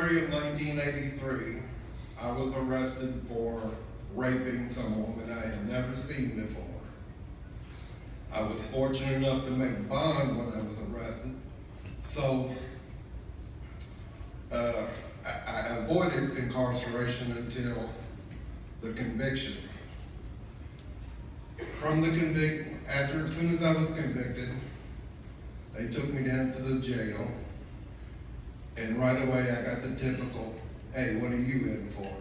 January of 1983, I was arrested for raping someone that I had never seen before. I was fortunate enough to make bond when I was arrested, so I avoided incarceration until the conviction. From the as soon as I was convicted, they took me down to the jail, and right away I got the typical, "Hey, what are you in for?"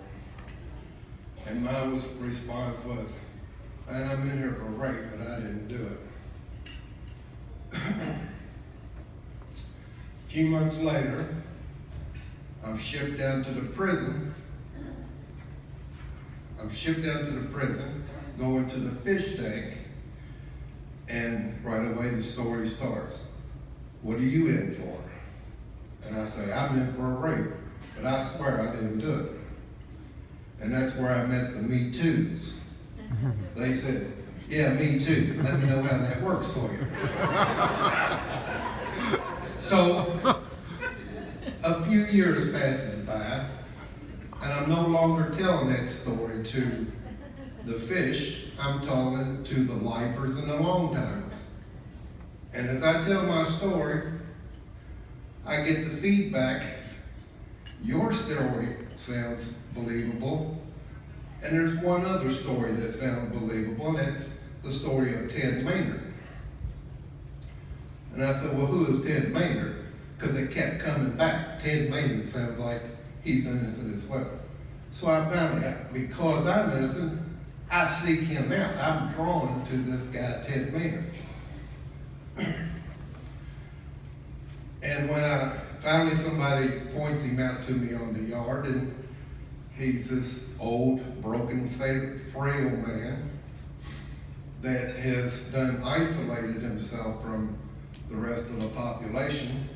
And my response was, "Man, I'm in here for rape, but I didn't do it." A few months later, I'm shipped down to the prison. Going to the fish tank, and right away the story starts. "What are you in for?" And I say, "I'm in for a rape, but I swear I didn't do it." And that's where I met the Me Too's. They said, "Yeah, me too. Let me know how that works for you." So, a few years passes by, and I'm no longer telling that story to the fish. I'm telling it to the lifers and the long timers. And as I tell my story, I get the feedback, "Your story sounds believable, and there's one other story that sounds believable, and that's the story of Ted Maynard." And I said, "Well, who is Ted Maynard?" Because it kept coming back. Ted Maynard sounds like he's innocent as well. So I found out, because I'm innocent, I seek him out. I'm drawn to this guy, Ted Maynard. And when finally somebody points him out to me on the yard, and he's this old, broken, frail man that has isolated himself from the rest of the population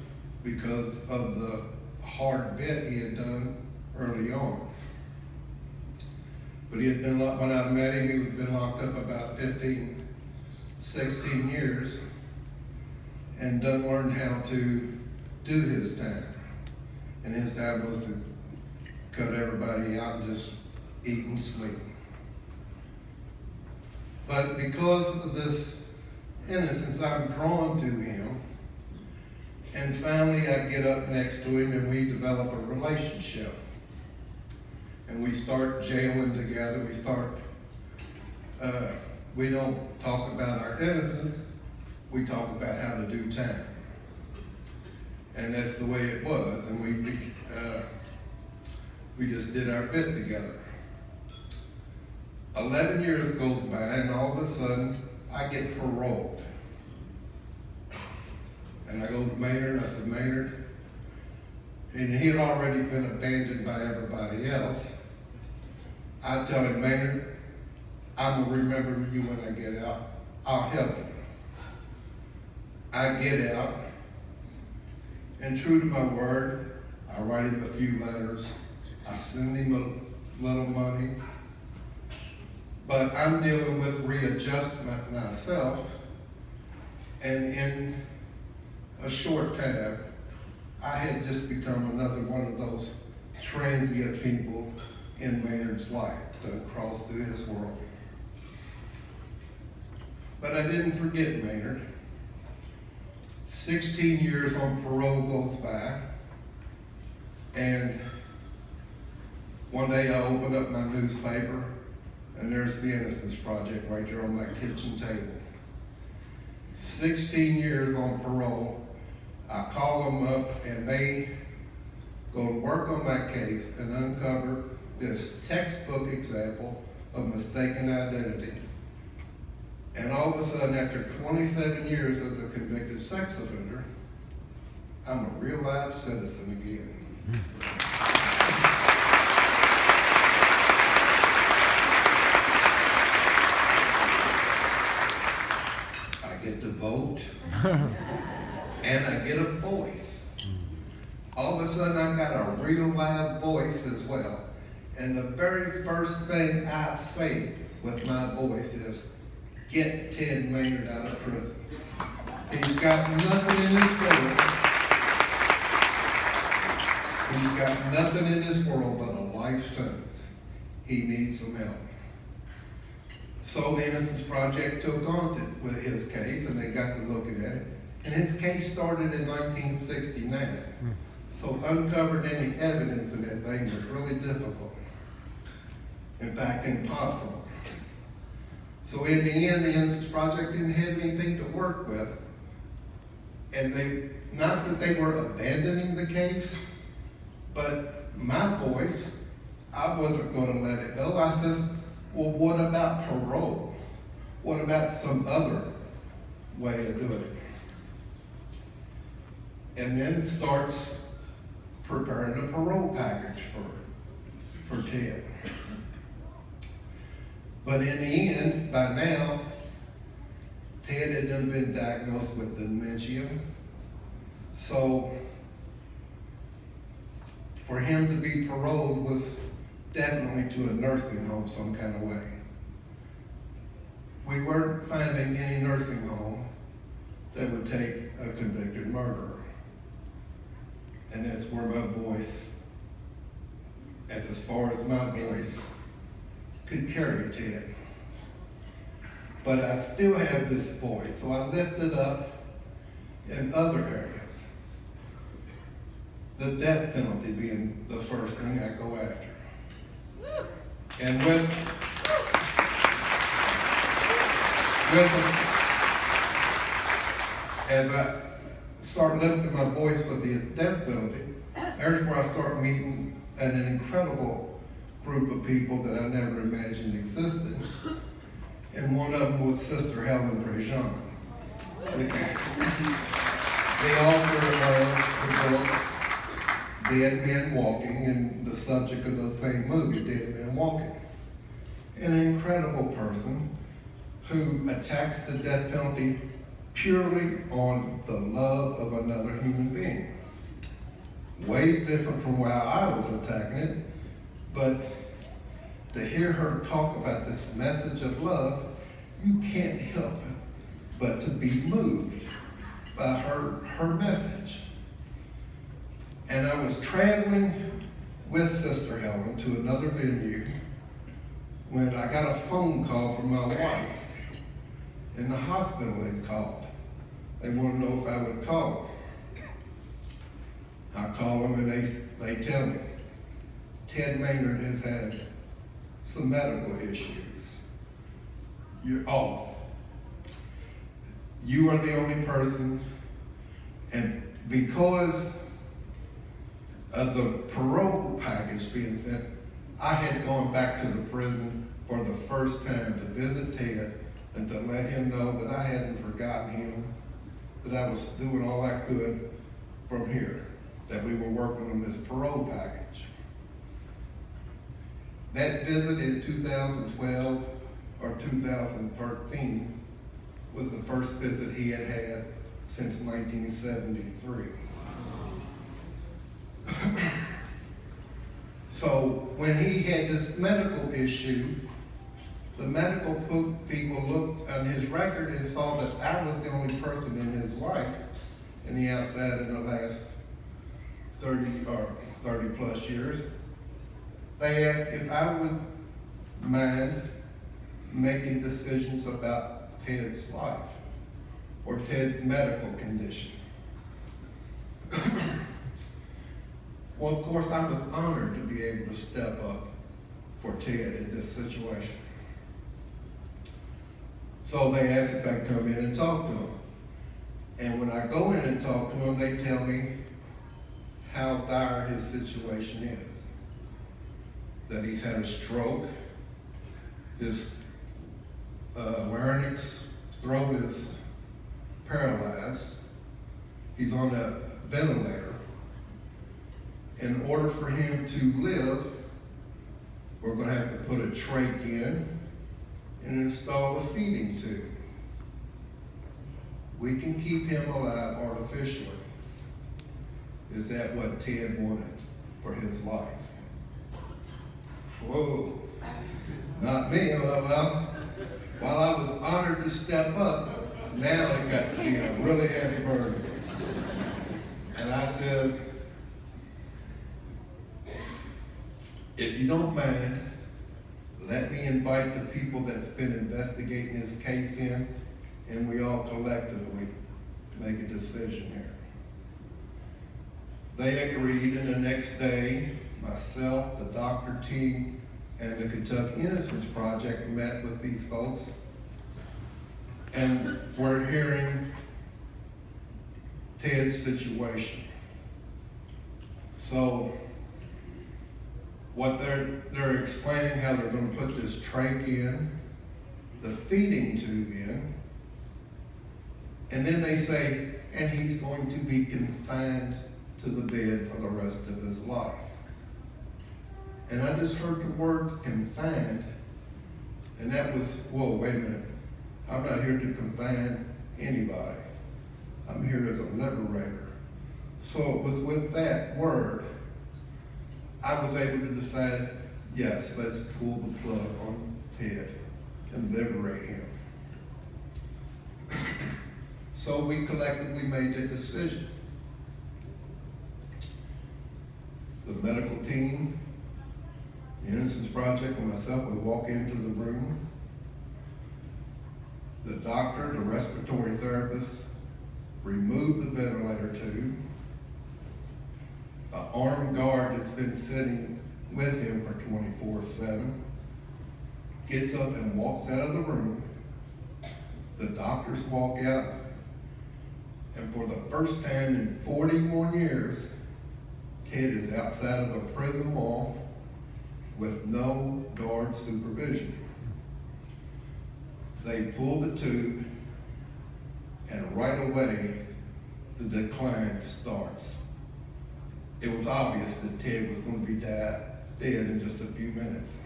because of the hard bit he had done early on. But he had been, when I met him, he had been locked up about 15, 16 years and done learned how to do his time. And his time was to cut everybody out and just eat and sleep. But because of this innocence, I'm drawn to him. And finally, I get up next to him and we develop a relationship. And we start jailing together. We don't talk about our innocence. We talk about how to do time. And that's the way it was. And we just did our bit together. 11 years goes by, and all of a sudden, I get paroled. And I go to Maynard, and I said, "Maynard," and he had already been abandoned by everybody else. I tell him, "Maynard, I'm gonna remember you when I get out. I'll help you." I get out, and true to my word, I write him a few letters. I send him a little money. But I'm dealing with readjustment myself, and in a short time, I had just become another one of those transient people in Maynard's life to cross through his world. But I didn't forget Maynard. 16 years on parole goes by, and one day I opened up my newspaper, and there's the Innocence Project right there on my kitchen table. 16 years on parole. I call them up, and they go to work on my case and uncover this textbook example of mistaken identity. And all of a sudden, after 27 years as a convicted sex offender, I'm a real life citizen again. I get to vote, and I get a voice. All of a sudden, I've got a real live voice as well. And the very first thing I say with my voice is, "Get Ted Maynard out of prison. He's got nothing in his blood. He's got nothing in this world but a life sentence. He needs some help. So the Innocence Project took on with his case, and they got to looking at it. And his case started in 1969. So uncovering any evidence in that thing was really difficult. In fact, impossible. So in the end, the Innocence Project didn't have anything to work with. And not that they were abandoning the case, but my voice, I wasn't going to let it go. I said, well, what about parole? What about some other way of doing it? And then starts preparing a parole package for Ted. But in the end, by now, Ted had done been diagnosed with dementia. So for him to be paroled was definitely to a nursing home some kind of way. We weren't finding any nursing home that would take a convicted murderer. And that's where my voice, as far as my voice could carry Ted. But I still have this voice, so I lift it up in other areas. The death penalty being the first thing I go after. And as I start lifting my voice with the death penalty, there's where I start meeting an incredible group of people that I never imagined existed. And one of them was Sister Helen Prejean. They offered her the book, Dead Men Walking, and the subject of the same movie, Dead Men Walking. An incredible person who attacks the death penalty purely on the love of another human being. Way different from how I was attacking it, but to hear her talk about this message of love, you can't help but to be moved by her message. And I was traveling with Sister Helen to another venue when I got a phone call from my wife, and the hospital had called. They wanted to know if I would call them. I call them and they tell me, Ted Maynard has had some medical issues. You are the only person, and because of the parole package being sent, I had gone back to the prison for the first time to visit Ted and to let him know that I hadn't forgotten him, that I was doing all I could from here, that we were working on this parole package. That visit in 2012 or 2013 was the first visit he had had since 1973. So when he had this medical issue, the medical people looked on his record and saw that I was the only person in his life in the outside in the last 30 plus years. They asked if I would mind making decisions about Ted's life or Ted's medical condition. Well, of course, I was honored to be able to step up for Ted in this situation. So they asked if I'd come in and talk to him. And when I go in and talk to him, they tell me how dire his situation is. That he's had a stroke, his larynx, throat is paralyzed, he's on a ventilator. In order for him to live, we're going to have to put a trach in and install a feeding tube. We can keep him alive artificially. Is that what Ted wanted for his life? Whoa, not me. Well, while I was honored to step up, now it got to be a really heavy burden. And I said, If you don't mind, let me invite the people that's been investigating this case in, and we all collectively make a decision here. They agreed, and the next day, myself, the doctor team, and the Kentucky Innocence Project met with these folks, and we're hearing Ted's situation. So, what they're explaining how they're going to put this trach in, the feeding tube in, and then they say, and he's going to be confined to the bed for the rest of his life. And I just heard the words confined, and that was, whoa, wait a minute. I'm not here to confine anybody. I'm here as a liberator. So it was with that word, I was able to decide, yes, let's pull the plug on Ted and liberate him. So we collectively made that decision. The medical team, the Innocence Project, and myself would walk into the room. The doctor, the respiratory therapist, removed the ventilator tube. The armed guard that's been sitting with him for 24/7 gets up and walks out of the room. The doctors walk out, and for the first time in 41 years, Ted is outside of a prison wall with no guard supervision. They pull the tube, and right away, the decline starts. It was obvious that Ted was going to be dead in just a few minutes.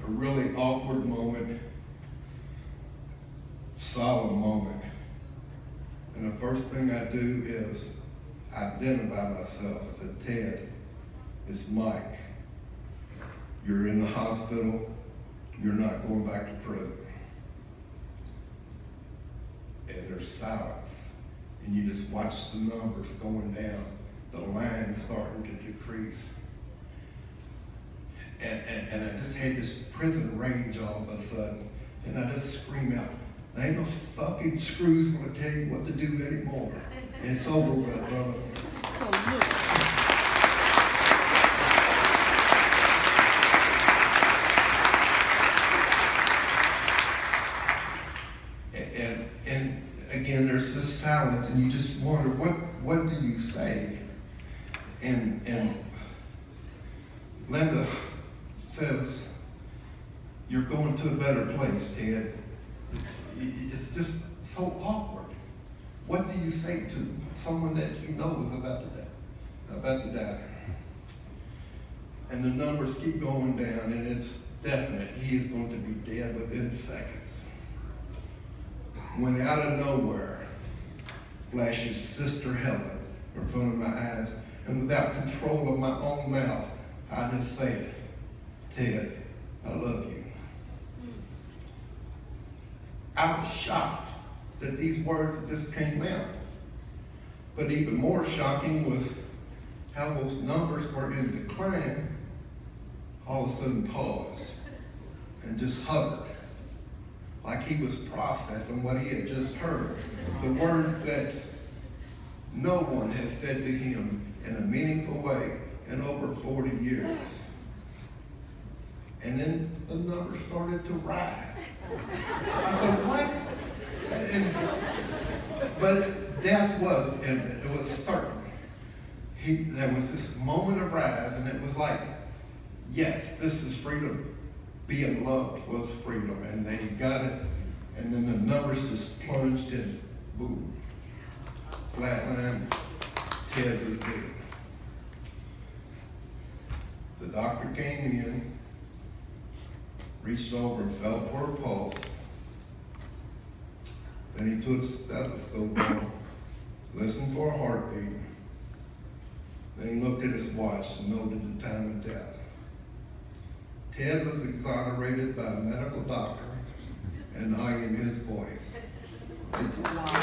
A really awkward moment, solemn moment. And the first thing I do is identify myself. I said, Ted, it's Mike. You're in the hospital. You're not going back to prison. And there's silence. And you just watch the numbers going down, the line starting to decrease. And I just had this prison rage all of a sudden. And I just scream out, there ain't no fucking screws gonna tell you what to do anymore. And it's over with, brother. So good. And again, there's this silence, and you just wonder, what do you say? And Linda says, you're going to a better place, Ted. It's just so awkward. What do you say to someone that you know is about to die? And the numbers keep going down, and it's definite. He is going to be dead within seconds. When out of nowhere flashes Sister Helen in front of my eyes, and without control of my own mouth, I just say it, Ted, I love you. I was shocked that these words just came out. But even more shocking was how those numbers were in decline, all of a sudden paused and just hovered, like he was processing what he had just heard. The words that no one has said to him in a meaningful way in over 40 years. And then the numbers started to rise. I said, what? But death was, and it was certain. There was this moment of rise, and it was like, yes, this is freedom. Being loved was freedom, and they got it, and then the numbers just plunged in, boom. Flatline, Ted was dead. The doctor came in, reached over and felt for a pulse. Then he took a stethoscope on, listened for a heartbeat. Then he looked at his watch and noted the time of death. Ted was exonerated by a medical doctor, and I am his voice. Wow.